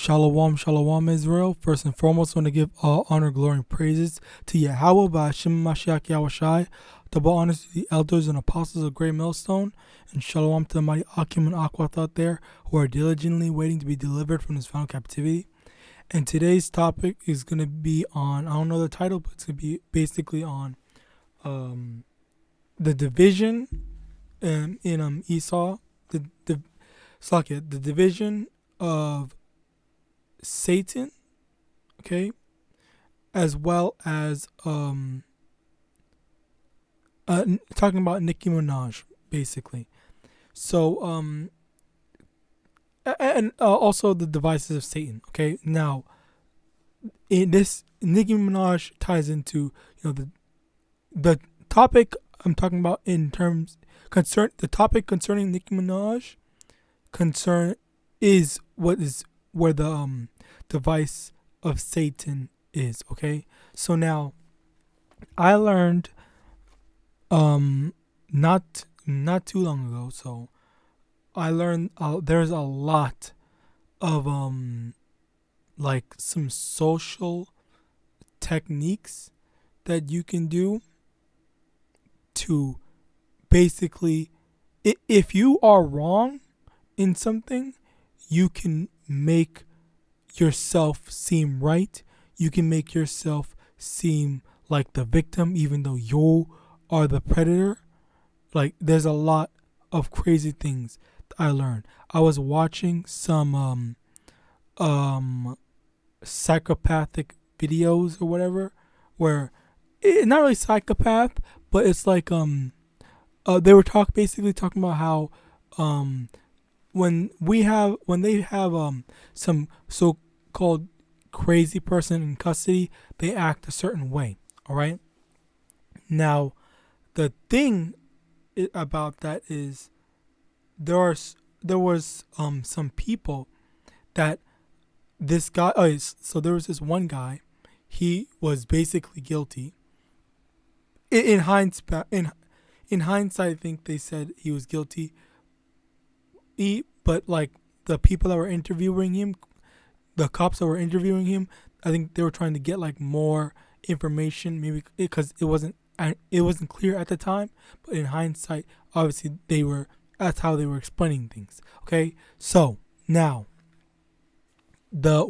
Shalom, shalom, Israel. First and foremost, I want to give all honor, glory, and praises to YAHAWAH, YAHAWASHI. Double honors to the elders and apostles of Great Millstone. And shalom to the mighty Akim and Akwat out there who are diligently waiting to be delivered from this final captivity. And today's topic is going to be on, I don't know the title, but it's going to be basically on the division in Esau, the division of Satan, okay, as well as talking about Nicki Minaj, basically. So and also the devices of Satan. Okay, now in this, Nicki Minaj ties into the topic I'm talking about in terms the topic concerning Nicki Minaj is where the device of Satan is. Okay, so now I learned not too long ago. So I learned there's a lot of like some social techniques that you can do to basically, if you are wrong in something, you can make yourself seem right. You can make yourself seem like the victim, even though you are the predator. Like, there's a lot of crazy things I learned. I was watching some psychopathic videos or whatever, where not really psychopath, but it's like they were basically talking about how when they have some so-called crazy person in custody, they act a certain way. All right. Now, the thing about that is there was some people that this guy. So there was this one guy. He was basically guilty. In hindsight, I think they said he was guilty. But like the people that were interviewing him, the cops that were interviewing him, I think they were trying to get like more information, maybe because it wasn't clear at the time. But in hindsight, obviously that's how they were explaining things. Okay, so now the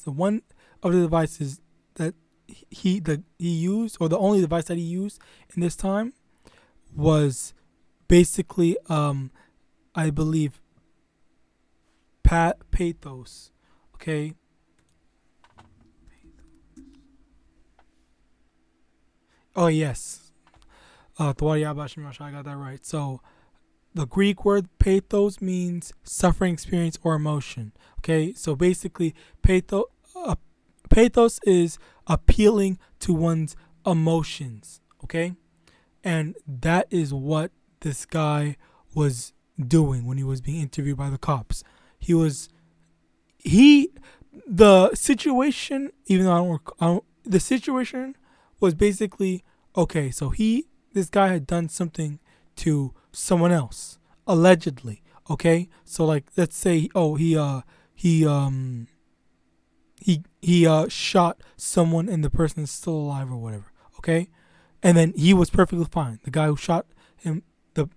one of the devices that he used, or the only device that he used in this time, was basically I believe pathos. Okay. Oh yes. I got that right. So the Greek word pathos means suffering, experience, or emotion. Okay, so basically pathos is appealing to one's emotions. Okay, and that is what this guy was doing when he was being interviewed by the cops. The situation, even though the situation was basically, okay, so this guy had done something to someone else, allegedly. Okay, so like, let's say, he shot someone and the person is still alive or whatever. Okay, and then he was perfectly fine. The guy who shot him, the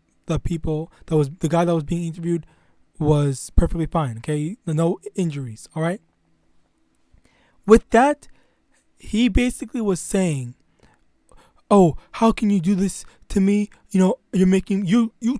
guy that was being interviewed, was perfectly fine. Okay, no injuries. All right. With that, he basically was saying, "Oh, how can you do this to me? You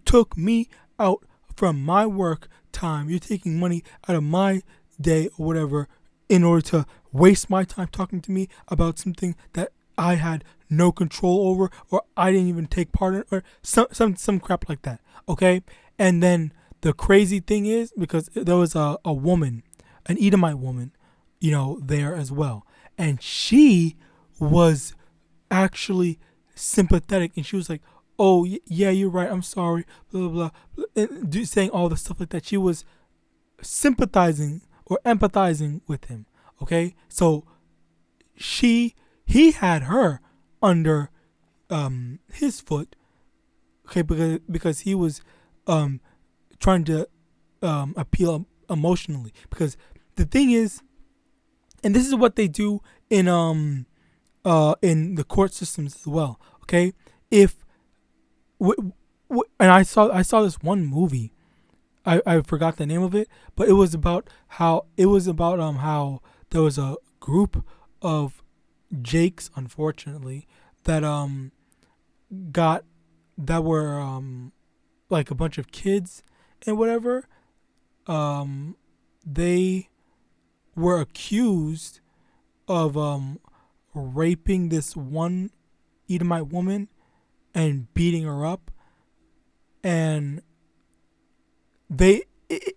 took me out from my work time. You're taking money out of my day or whatever in order to waste my time talking to me about something that I had no control over, or I didn't even take part in, or some crap like that." Okay, and then the crazy thing is, because there was a woman, an Edomite woman, there as well, and she was actually sympathetic, and she was like, "Oh yeah, you're right. I'm sorry." Blah blah blah, and saying all the stuff like that. She was sympathizing or empathizing with him. Okay, so he had her under his foot. Okay, because he was trying to appeal emotionally, because the thing is, and this is what they do in the court systems as well. Okay, if and I saw this one movie. I forgot the name of it, but it was about how how there was a group of Jakes, unfortunately, that were like a bunch of kids and whatever. They were accused of raping this one Edomite woman and beating her up, and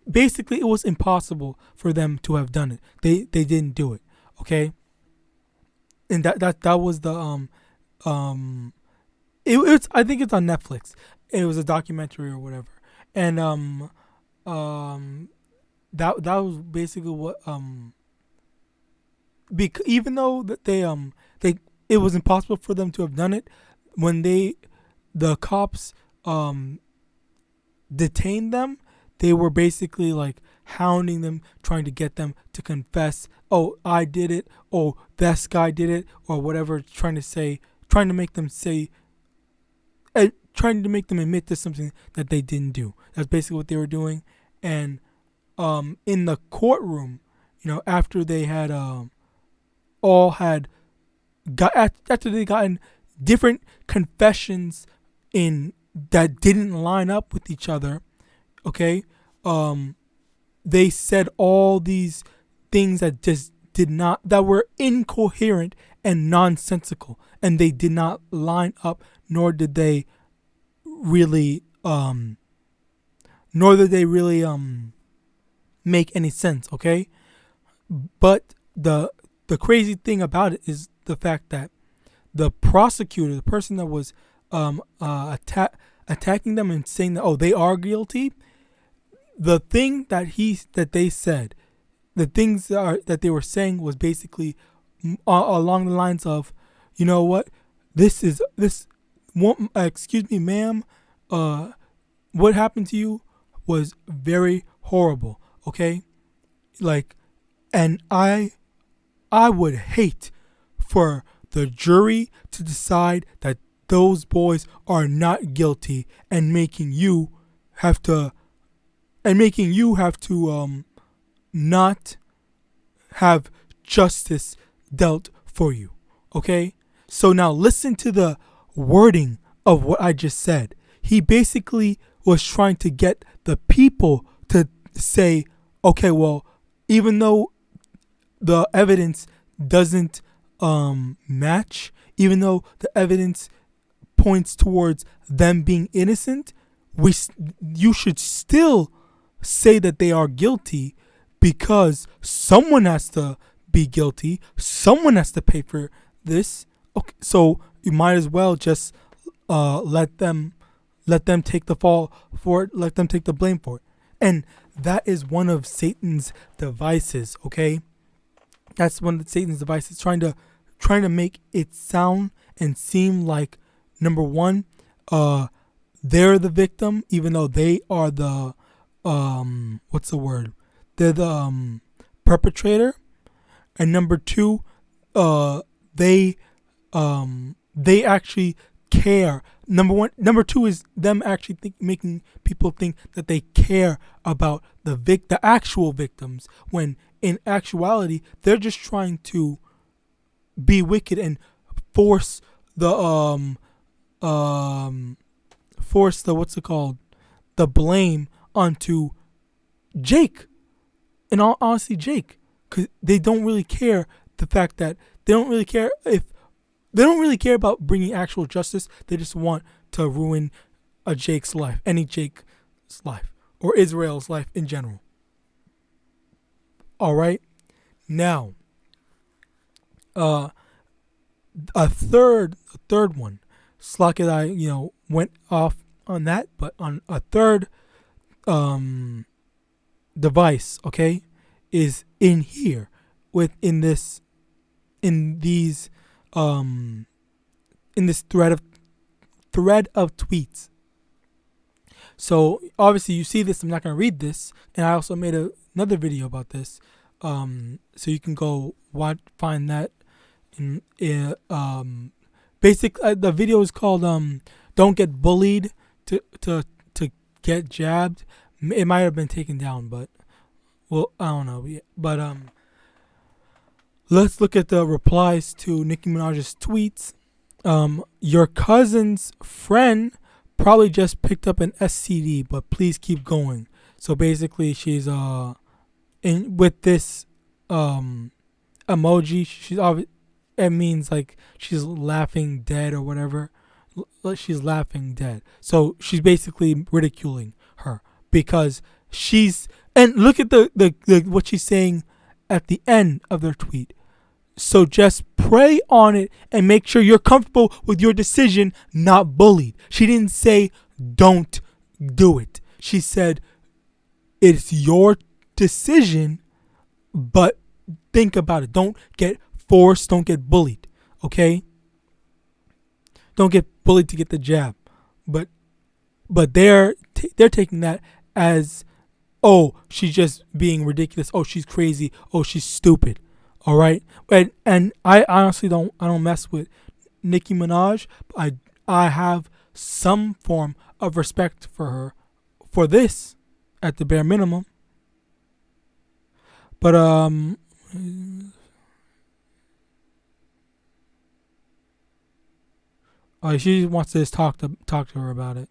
basically it was impossible for them to have done it. They didn't do it. Okay, and that was the it's I think it's on Netflix. It was a documentary or whatever, and that was basically what even though that they it was impossible for them to have done it, when the cops detained them, they were basically like hounding them, trying to get them to confess. Oh, I did it. Oh, this guy did it, or whatever. Trying to make them say, trying to make them admit to something that they didn't do. That's basically what they were doing. And in the courtroom, after they had after they gotten different confessions in that didn't line up with each other, okay, they said all these things that just that were incoherent and nonsensical, and they did not line up, nor did they really make any sense, okay? But the crazy thing about it is the fact that the prosecutor, the person that was attacking them and saying that they are guilty, the thing that they said, the things that they were saying was basically along the lines of, you know what, this excuse me, ma'am, what happened to you was very horrible, okay? Like, and I would hate for the jury to decide that those boys are not guilty and making you have to not have justice dealt for you. Okay? So now listen to the wording of what I just said. He basically was trying to get the people to say, okay, well, even though the evidence doesn't match, even though the evidence points towards them being innocent, you should still say that they are guilty, because someone has to be guilty, someone has to pay for this. Okay, so you might as well just let them take the fall for it, let them take the blame for it. And that is one of Satan's devices, okay? That's one of Satan's devices, trying to make it sound and seem like, number one, they're the victim, even though they are the what's the word? They're the perpetrator. And number two, they actually care. Number two is them actually making people think that they care about the actual victims, when in actuality they're just trying to be wicked and force the what's it called? The blame onto Jake. In all honesty, Jake, because they don't really care the fact that they don't really care about bringing actual justice. They just want to ruin a Jake's life, any Jake's life, or Israel's life in general. All right, now, a third one. Slack it, I went off on that, but on a third device, okay, is in here in this thread of tweets. So obviously you see this. I'm not going to read this, and I also made another video about this. So you can go find that in basic. The video is called "Don't Get Bullied to Get Jabbed." It might have been taken down, but well, I don't know. But let's look at the replies to Nicki Minaj's tweets. Your cousin's friend probably just picked up an STD, but please keep going. So basically, she's in with this emoji. It means like she's laughing dead or whatever. She's laughing dead. So she's basically ridiculing her because and look at the what she's saying at the end of their tweet. So just pray on it and make sure you're comfortable with your decision, not bullied. She didn't say don't do it. She said it's your decision, but think about it. Don't get forced. Don't get bullied. Okay? Don't get bullied to get the jab. But they're taking that as, oh, she's just being ridiculous. Oh, she's crazy. Oh, she's stupid. All right, and I honestly don't mess with Nicki Minaj. I have some form of respect for her for this, at the bare minimum. But she wants to just talk to her about it.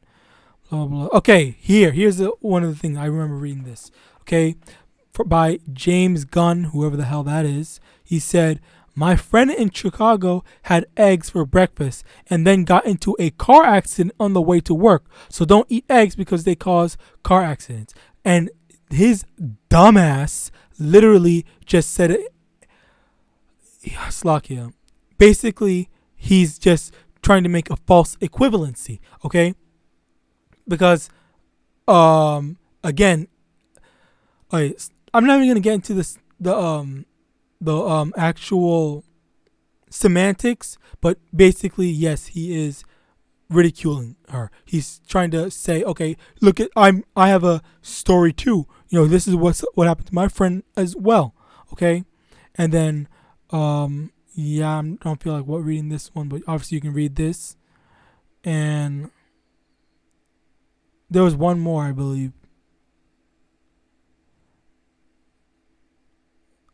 Blah blah. Okay, here's one of the things I remember reading this. Okay. By James Gunn, whoever the hell that is. He said, my friend in Chicago had eggs for breakfast and then got into a car accident on the way to work. So don't eat eggs because they cause car accidents. And his dumbass literally just said it. Slakia. Basically, he's just trying to make a false equivalency. Okay? Because, again, I'm not even gonna get into the actual semantics, but basically, yes, he is ridiculing her. He's trying to say, okay, look at I have a story too. You know, this is what happened to my friend as well. Okay, and then yeah, I don't feel like reading this one, but obviously you can read this, and there was one more, I believe.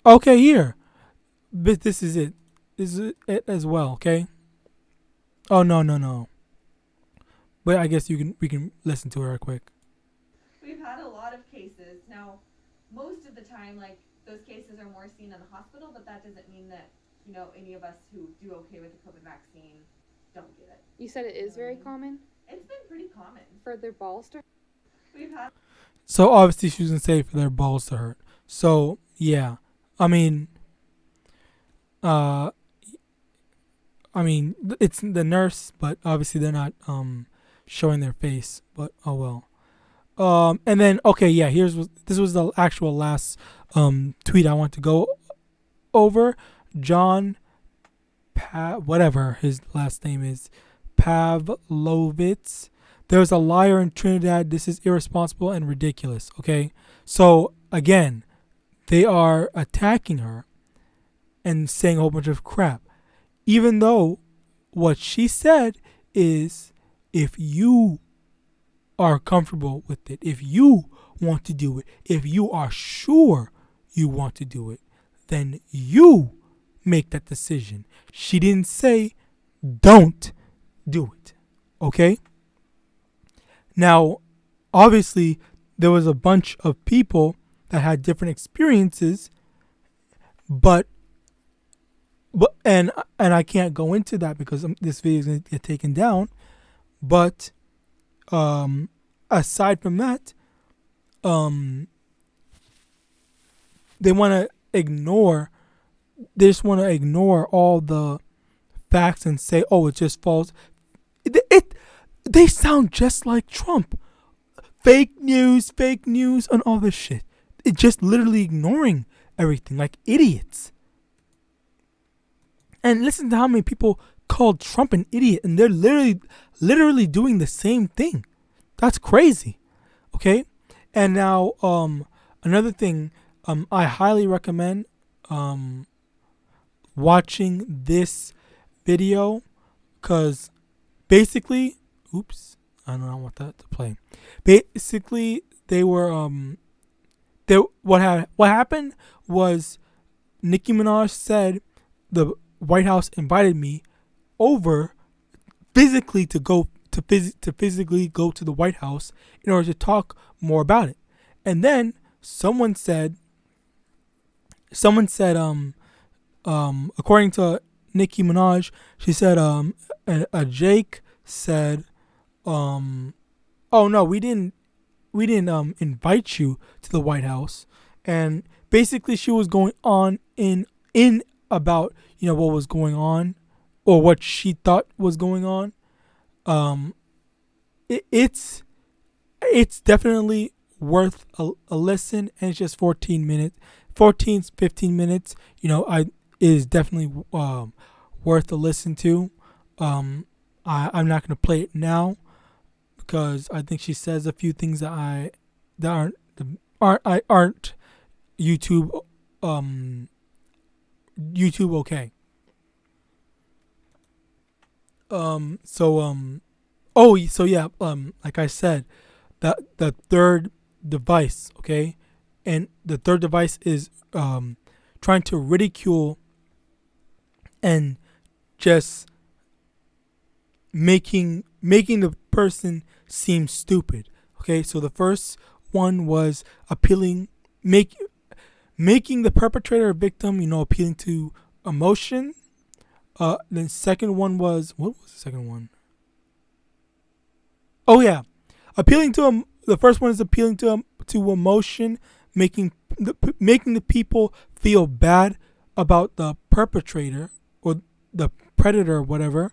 Okay, here. But this is it. This is it as well, okay? Oh, no. But I guess we can listen to her quick. We've had a lot of cases. Now, most of the time, like, those cases are more seen in the hospital, but that doesn't mean that, you know, any of us who do okay with the COVID vaccine don't get it. You said it is very common? It's been pretty common. For their balls to hurt? We've had... So, obviously, she was going to say for their balls to hurt. So, yeah. I mean, it's the nurse, but obviously they're not showing their face. But oh well. And then okay, yeah. This was the actual last tweet I want to go over. John, whatever his last name is, Pavlovitz. There's a liar in Trinidad. This is irresponsible and ridiculous. Okay, so again, they are attacking her and saying a whole bunch of crap. Even though what she said is, if you are comfortable with it, if you want to do it, if you are sure you want to do it, then you make that decision. She didn't say, don't do it. Okay? Now, obviously, there was a bunch of people that had different experiences, but I can't go into that because this video is going to get taken down. But aside from that, they want to ignore. They just want to ignore all the facts and say, "Oh, it's just false." They sound just like Trump. Fake news, and all this shit. It's just literally ignoring everything like idiots. And listen to how many people called Trump an idiot, and they're literally doing the same thing. That's crazy. Okay? And now another thing I highly recommend watching this video, because basically, oops, I don't want that to play. Basically, they were what happened was Nicki Minaj said the White House invited me over physically to go to physically go to the White House in order to talk more about it. And then someone said according to Nicki Minaj, she said a Jake said oh no, we didn't invite you to the White House. And basically she was going on in about, you know, what was going on, or what she thought was going on. It's definitely worth a listen, and it's just 15 minutes. You know, it is definitely worth a listen to. I'm not gonna play it now because I think she says a few things that aren't YouTube okay. Like I said, the third device, okay, and the third device is trying to ridicule and just making the person seem stupid. Okay, so the first one was making the perpetrator a victim, you know, appealing to emotion. Then second one was, what was the second one? Oh yeah, appealing to the first one is appealing to emotion, making the people feel bad about the perpetrator or the predator or whatever.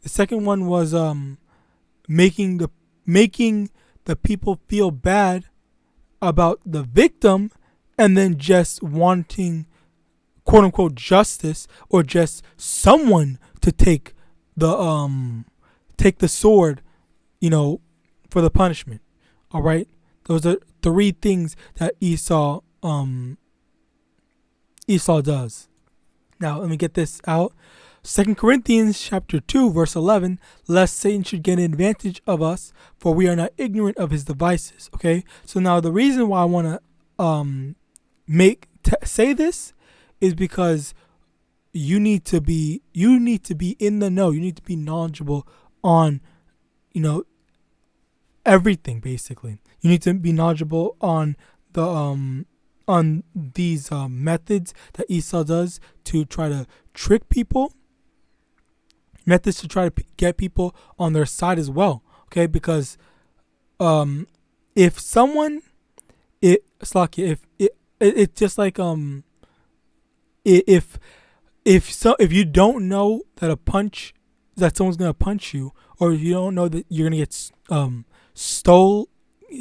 The second one was making the people feel bad about the victim, and then just wanting, quote unquote, justice, or just someone to take the sword, you know, for the punishment. All right, those are three things that Esau does. Now let me get this out. 2 Corinthians chapter 2 verse 11, lest Satan should get an advantage of us, for we are not ignorant of his devices. Okay, so now the reason why I want to say this is because you need to be in the know. You need to be knowledgeable on, you know, everything. Basically, you need to be knowledgeable on the on these methods that Esau does to try to trick people. Methods to try to get people on their side as well. Okay, because if someone, it's just like if you don't know that someone's gonna punch you, or if you don't know that you're gonna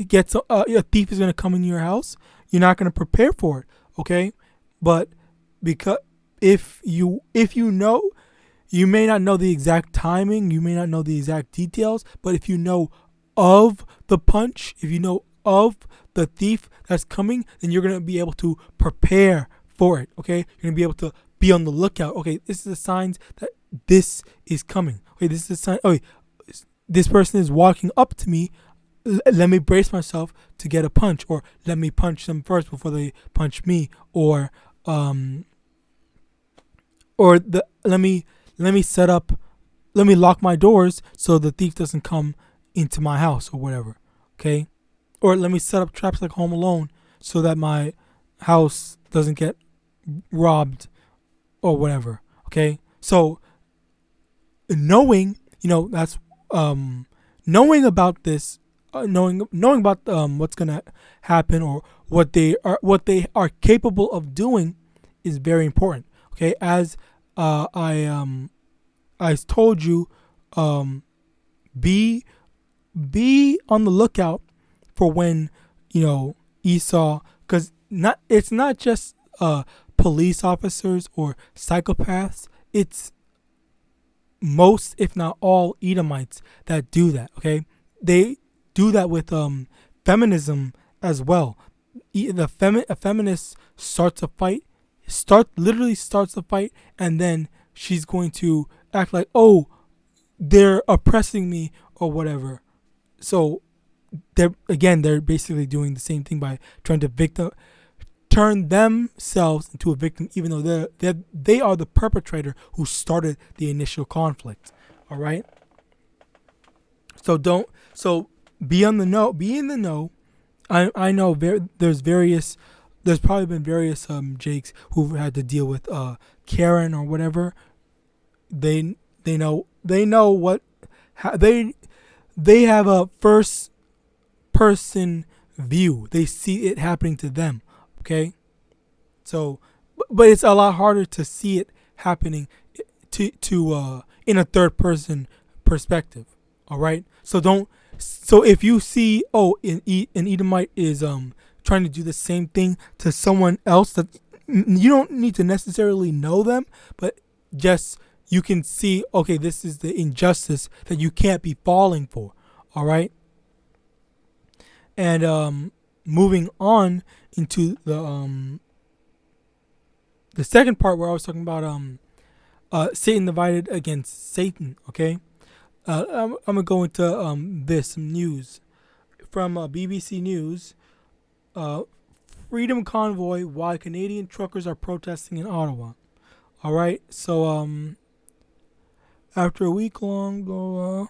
get a thief is gonna come in your house, you're not gonna prepare for it. Okay, but because if you know, you may not know the exact timing, you may not know the exact details, but if you know of the punch, if you know of the thief that's coming, then you're going to be able to prepare for it, okay? You're going to be able to be on the lookout. Okay, this is the signs that this is coming. Okay, this is a sign. Okay, this person is walking up to me. Let me brace myself to get a punch, or let me punch them first before they punch me, or let me lock my doors so the thief doesn't come into my house or whatever. Okay, or let me set up traps like Home Alone so that my house doesn't get robbed or whatever. Okay, so knowing, you know, that's knowing about this, knowing about what's gonna happen, or what they are capable of doing, is very important. Okay, as I told you, be on the lookout for when, you know, Esau, because it's not just police officers or psychopaths. It's most, if not all, Edomites that do that. Okay, they do that with feminism as well. a feminist starts a fight, literally starts a fight, and then she's going to act like, oh, they're oppressing me or whatever. So they're basically doing the same thing by trying to turn themselves into a victim, even though they are the perpetrator who started the initial conflict. All right. So be on the know. Be in the know. I know there's probably been various Jakes who've had to deal with Karen or whatever. They know what they have a first person view. They see it happening to them. Okay, so but it's a lot harder to see it happening to in a third person perspective. All right, so if you see an Edomite is trying to do the same thing to someone else, that you don't need to necessarily know them, but just you can see, okay, this is the injustice that you can't be falling for. All right, and moving on into the second part where I was talking about Satan divided against Satan. Okay, I'm gonna go into some news from BBC News. Freedom convoy while Canadian truckers are protesting in Ottawa. All right, so after a week long let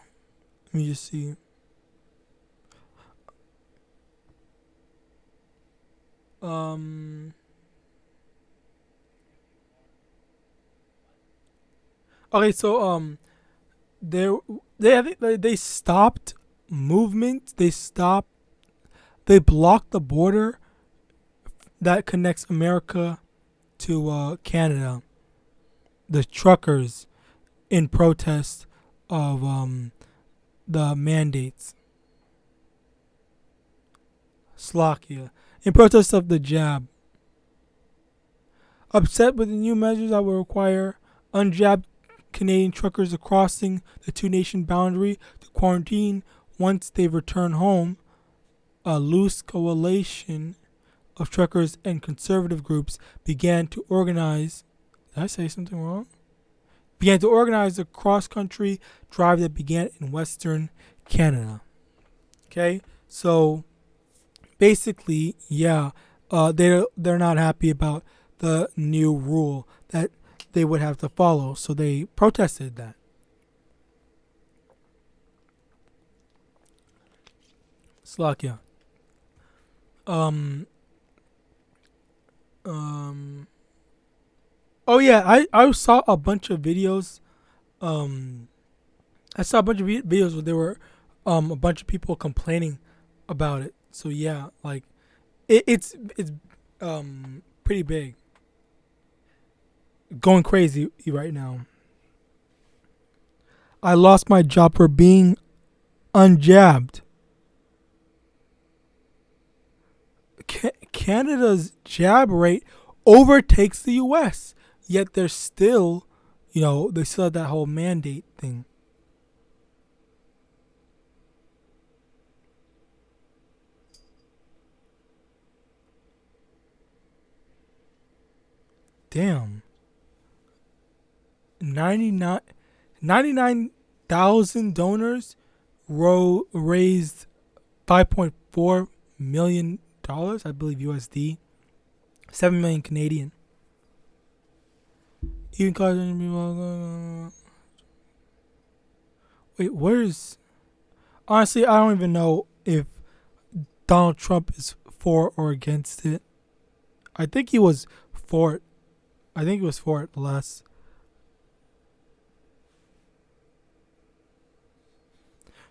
me just see. Okay, so they stopped movement. They blocked the border that connects America to Canada. The truckers in protest of the mandates. Slovakia. In protest of the jab. Upset with the new measures that will require unjabbed Canadian truckers crossing the two-nation boundary to quarantine once they return home, a loose coalition of truckers and conservative groups began to organize. Did I say something wrong? Began to organize a cross-country drive that began in Western Canada. Okay, so basically, they're not happy about the new rule that they would have to follow, so they protested that. Slovakia. Oh yeah, I saw a bunch of videos. I saw a bunch of videos where there were a bunch of people complaining about it. So yeah, like it's pretty big. Going crazy right now. I lost my job for being unjabbed. Canada's jab rate overtakes the U.S. Yet there's still, they still have that whole mandate thing. Damn. 99,000 donors raised $5.4 million, I believe USD, 7 million Canadian. Even cause wait, where's? Honestly, I don't even know if Donald Trump is for or against it. I think he was for it. I think he was for it last.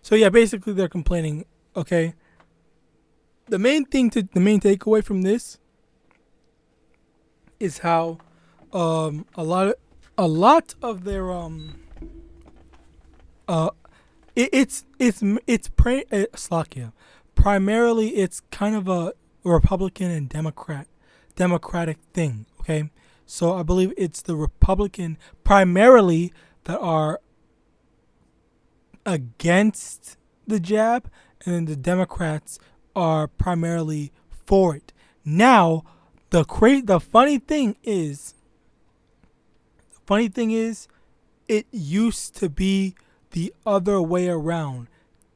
So yeah, basically they're complaining. Okay. The main takeaway from this is how a lot of their Slovakia. Primarily it's kind of a Republican and democratic thing, okay? So I believe it's the Republican primarily that are against the jab, and then the Democrats are primarily for it. Now, the funny thing is, it used to be the other way around,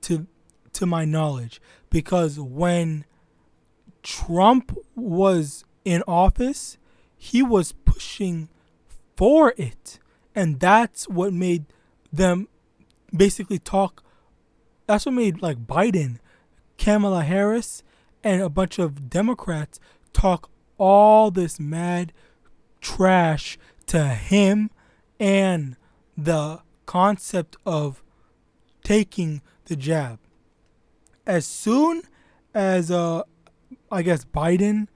to my knowledge, because when Trump was in office, he was pushing for it, and that's what made them basically talk. That's what made like Biden, Kamala Harris, and a bunch of Democrats talk all this mad trash to him and the concept of taking the jab. As soon as I guess Biden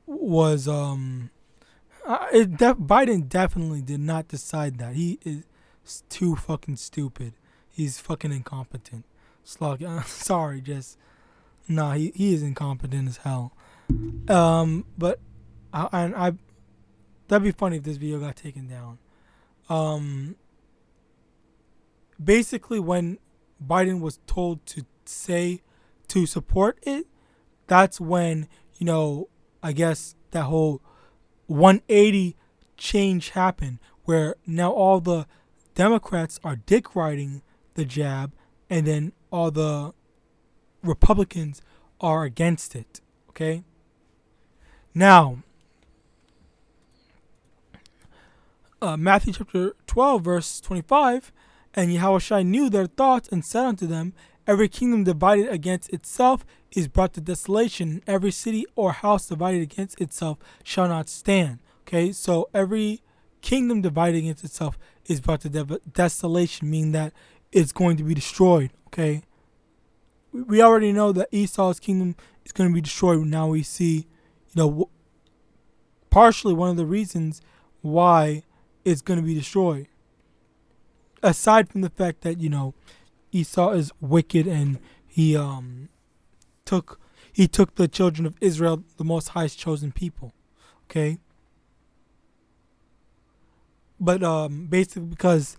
was Biden definitely did not decide that. He is too fucking stupid. He's fucking incompetent. Slug. Sorry, just nah. He is incompetent as hell. But I that'd be funny if this video got taken down. Basically, when Biden was told to support it, that's when, I guess that whole 180 change happened, where now all the Democrats are dick riding the jab, and then all the Republicans are against it. Okay? Now, Matthew chapter 12, verse 25, and YAHAWASHI knew their thoughts and said unto them, every kingdom divided against itself is brought to desolation, and every city or house divided against itself shall not stand. Okay, so every kingdom divided against itself is brought to desolation, meaning that it's going to be destroyed. Okay, we already know that Esau's kingdom is going to be destroyed. Now we see, partially one of the reasons why it's going to be destroyed. Aside from the fact that, Esau is wicked and he took the children of Israel, the Most High's chosen people. Okay? But basically because,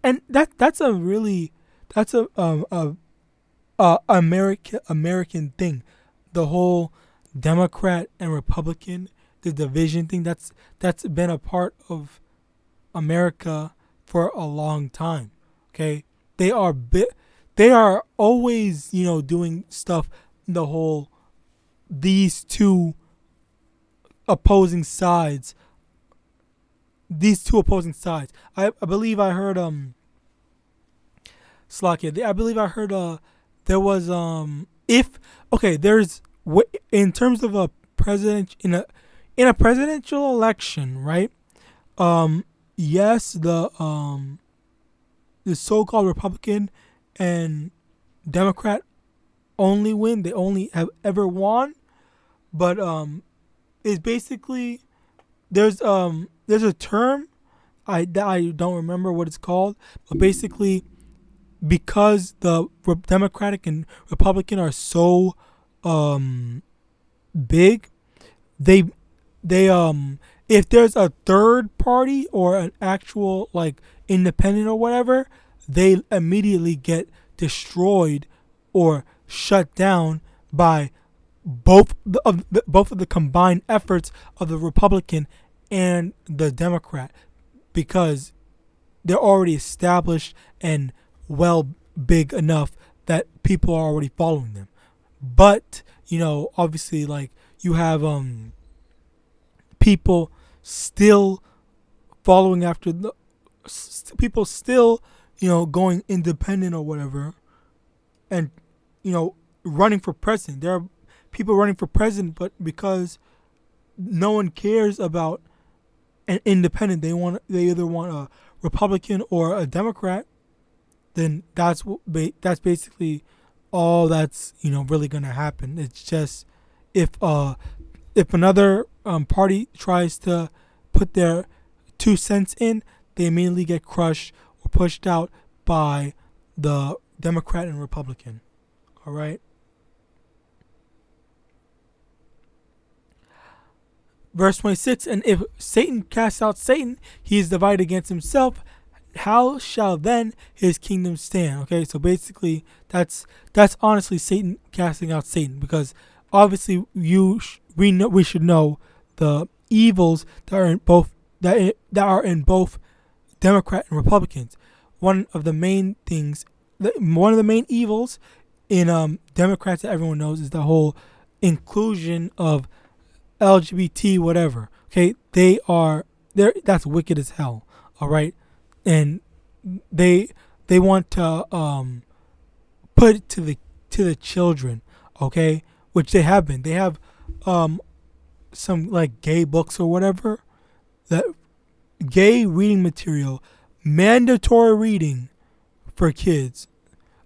and that's a American thing. The whole Democrat and Republican, the division thing, that's been a part of America for a long time. Okay? They are always, doing stuff, the whole, these two opposing sides. I believe I heard Slakia. I believe I heard there was there's in terms of a president in a presidential election, right? Yes, the so-called Republican and Democrat only win. They only have ever won, but it's basically there's a term I don't remember what it's called, but basically because the Democratic and Republican are so big, they if there's a third party or an actual like independent or whatever, they immediately get destroyed or shut down by both of the combined efforts of the Republican and the Democrat, because they're already established and big enough that people are already following them. But obviously, like, you have people still following after the people still going independent or whatever, and running for president. There are people running for president, but because no one cares about an independent, they either want a Republican or a Democrat, then that's basically all that's really gonna happen. It's just if another party tries to put their 2 cents in, they immediately get crushed or pushed out by the Democrat and Republican. All right. Verse 26, and if Satan casts out Satan, he is divided against himself. How shall then his kingdom stand? Okay, so basically that's honestly Satan casting out Satan, because obviously we should know the evils that are in both that are in both Democrat and Republicans. One of the main evils in Democrats that everyone knows is the whole inclusion of LGBT whatever. Okay, that's wicked as hell. All right, and they want to put it to the children. Okay, which they have been. They have some like gay books or whatever, that gay reading material, mandatory reading for kids,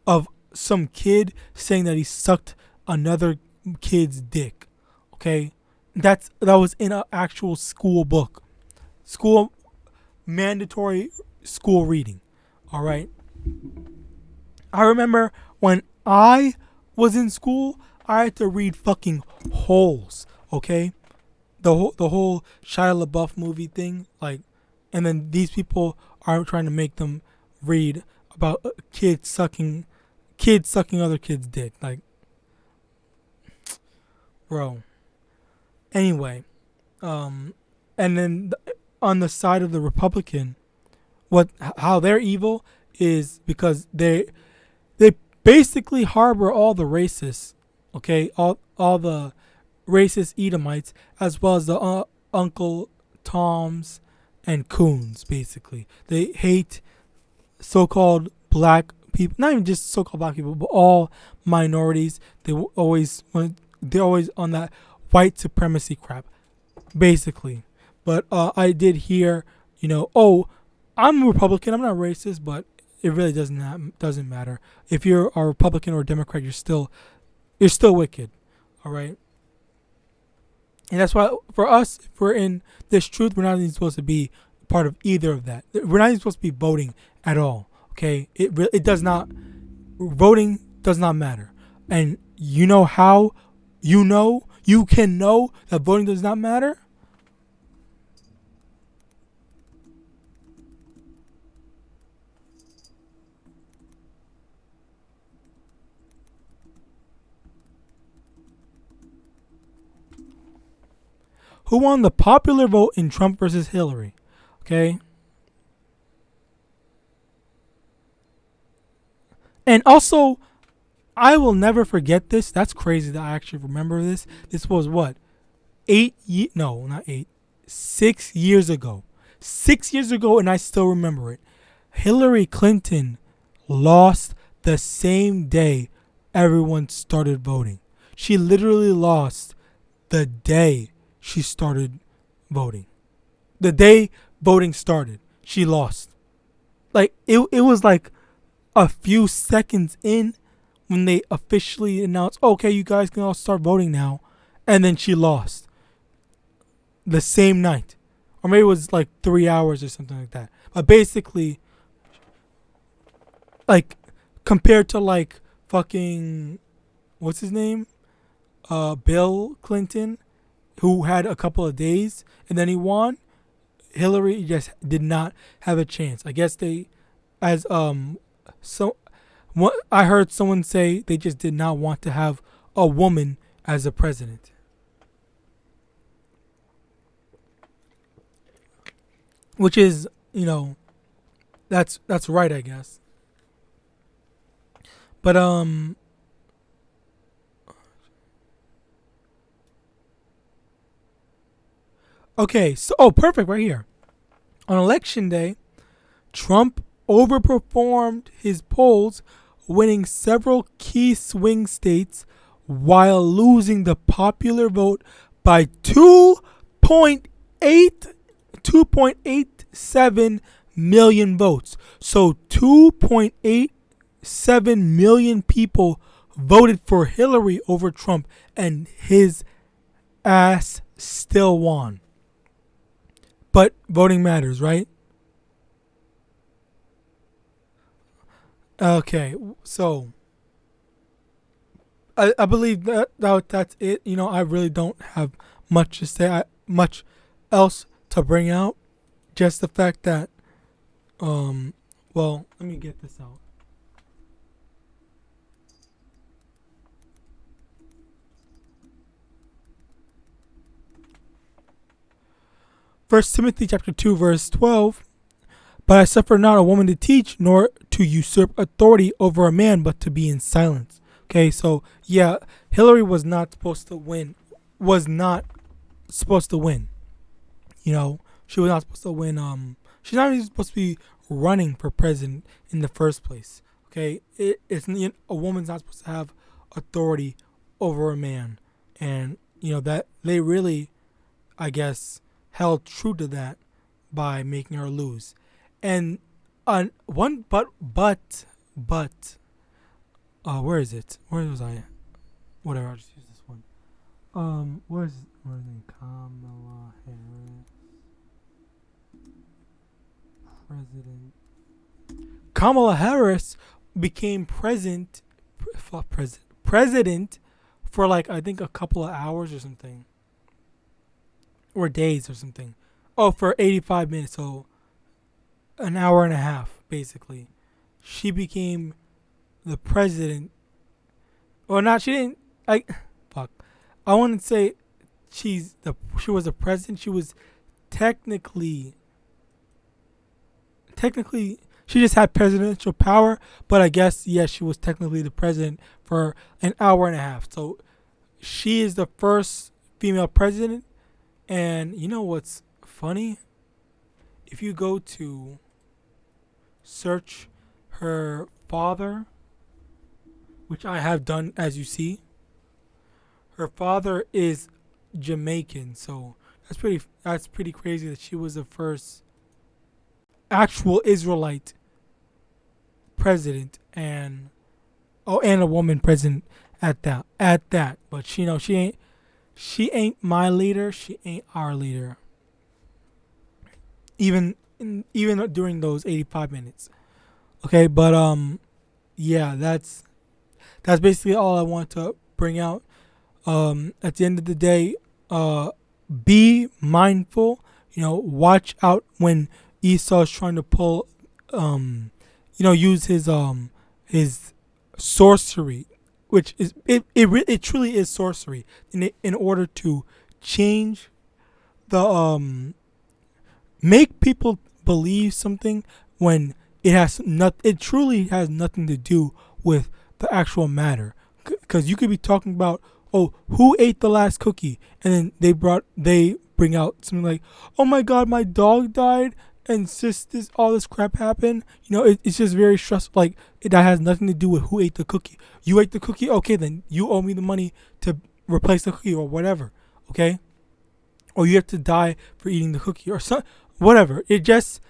of some kid saying that he sucked another kid's dick. Okay, that was in an actual school book, mandatory school reading. All right, I remember when I was in school, I had to read fucking Holes. Okay, the whole Shia LaBeouf movie thing, like, and then these people are trying to make them read about kids sucking other kids' dick, like, bro. Anyway, and then on the side of the Republican, how they're evil is because they basically harbor all the racists, okay, all the racist Edomites, as well as the Uncle Toms and Coons. Basically, they hate so-called black people, not even just so-called black people, but all minorities. They're always on that white supremacy crap, basically. But I did hear, oh, I'm a Republican, I'm not racist, but it really doesn't matter. If you're a Republican or a Democrat, you're still wicked. All right. And that's why for us, if we're in this truth, we're not even supposed to be part of either of that. We're not even supposed to be voting at all. Okay, it does not. Voting does not matter, and you know how you can know that voting does not matter. Who won the popular vote in Trump versus Hillary? Okay. And also, I will never forget this. That's crazy that I actually remember this. This was what? 6 years ago. 6 years ago, and I still remember it. Hillary Clinton lost the same day everyone started voting. She literally lost the day she started voting. The day voting started, she lost. Like, it was like a few seconds in when they officially announced, okay, you guys can all start voting now. And then she lost the same night. Or maybe it was like 3 hours or something like that. But basically, like, compared to like fucking, what's his name? Bill Clinton, who had a couple of days and then he won. Hillary just did not have a chance. I guess what I heard someone say, they just did not want to have a woman as a president. Which is, that's right, I guess. But okay, so perfect right here. On election day, Trump overperformed his polls, winning several key swing states while losing the popular vote by 2.87 million votes. So 2.87 million people voted for Hillary over Trump, and his ass still won. But voting matters, right? Okay, so I believe that's it. I really don't have much to say, much else to bring out. Just the fact that, well, let me get this out. First Timothy chapter 2 verse 12. But I suffer not a woman to teach, nor to usurp authority over a man, but to be in silence. Okay, so yeah, Hillary was not supposed to win. Was not supposed to win. You know, she was not supposed to win. She's not even supposed to be running for president in the first place. Okay, it's a woman's not supposed to have authority over a man, and that they really, I guess, held true to that by making her lose. And where is it? Where was I at? Whatever, I'll just use this one. Where's Kamala Harris? Kamala Harris became president for like I think a couple of hours or something, or days or something. Oh, for 85 minutes, so an hour and a half basically. She became the president, or not? She didn't. I wouldn't say she was the president. She was technically she just had presidential power, but I guess yes, she was technically the president for an hour and a half. So she is the first female president. And you know what's funny? If you go to search her father, which I have done, as you see, her father is Jamaican. So that's pretty crazy that she was the first actual Israelite president, and a woman president at that. But she ain't my leader. She ain't our leader. Even during those 85 minutes. Okay, but yeah, that's basically all I want to bring out. At the end of the day, be mindful. Watch out when Esau is trying to pull, use his sorcery, which is it truly is sorcery in order to change the make people believe something when it truly has nothing to do with the actual matter. Because you could be talking about, oh, who ate the last cookie, and then they bring out something like, oh my God, my dog died. And since all this crap happened, it's just very stressful. Like, that has nothing to do with who ate the cookie. You ate the cookie? Okay, then you owe me the money to replace the cookie or whatever. Okay? Or you have to die for eating the cookie or whatever. It just,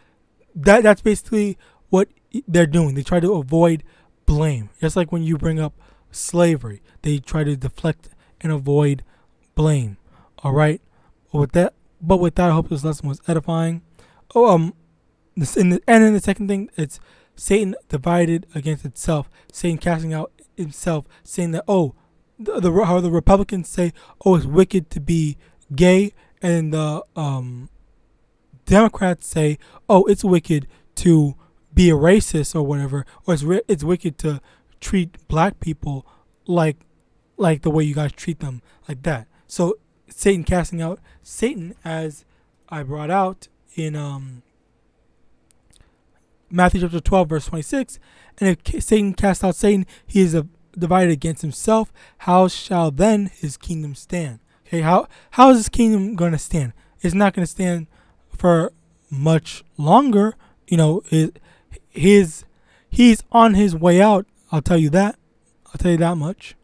that's basically what they're doing. They try to avoid blame. Just like when you bring up slavery, they try to deflect and avoid blame. All right? But with that, I hope this lesson was edifying. And then the second thing, it's Satan divided against itself. Satan casting out himself, saying that, how the Republicans say, it's wicked to be gay, and the Democrats say, it's wicked to be a racist or whatever, or it's wicked to treat black people like the way you guys treat them, like that. So Satan casting out Satan, as I brought out in Matthew chapter 12 verse 26, and if Satan cast out Satan, he is divided against himself. How shall then his kingdom stand? Okay, how is his kingdom going to stand? It's not going to stand for much longer. He's on his way out. I'll tell you that much.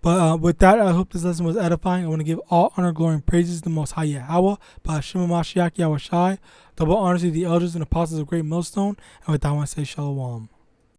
But with that, I hope this lesson was edifying. I want to give all honor, glory, and praises to the Most High YAHAWAH, BAHASHEM HaMashiach YAHAWASHI. Double honors to the elders and apostles of Great Millstone. And with that, I want to say Shalom.